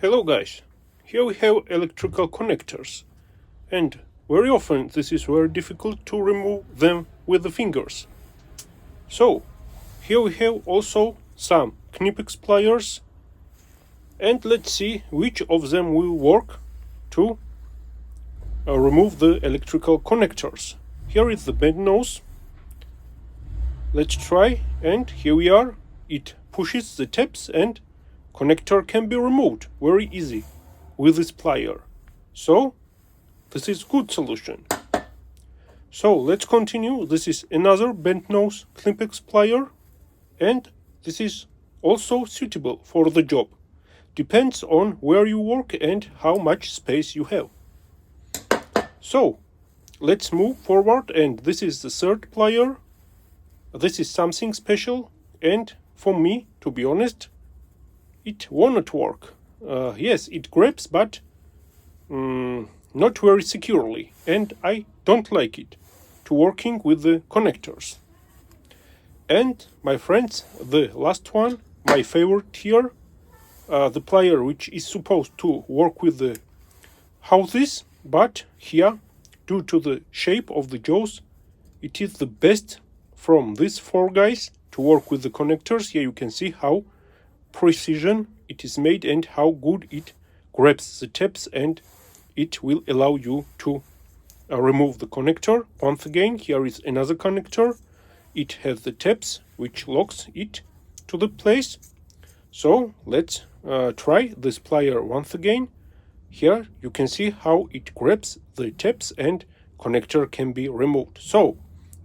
Hello guys, here we have electrical connectors, and very often this is very difficult to remove them with the fingers. So here we have also some KNIPEX pliers, and let's see which of them will work to remove the electrical connectors. Here is the bend nose. Let's try, and here we are. It pushes the tabs and connector can be removed very easy with this plier. So this is good solution. So let's continue. This is another bent nose KNIPEX plier, and this is also suitable for the job. Depends on where you work and how much space you have. So let's move forward, and this is the third plier. This is something special, and for me, to be honest, it won't work. Yes, it grabs, but not very securely, and I don't like it to working with the connectors. And my friends, the last one, my favorite here, the plier which is supposed to work with the houses, but here, due to the shape of the jaws, it is the best from these four guys to work with the connectors. Here you can see how precision it is made and how good it grabs the tabs, and it will allow you to remove the connector. Once again, here is another connector. It has the tabs which locks it to the place. So let's try this plier once again. Here you can see how it grabs the tabs and connector can be removed. So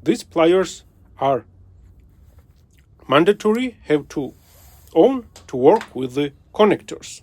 these pliers are mandatory, have to own to work with the connectors.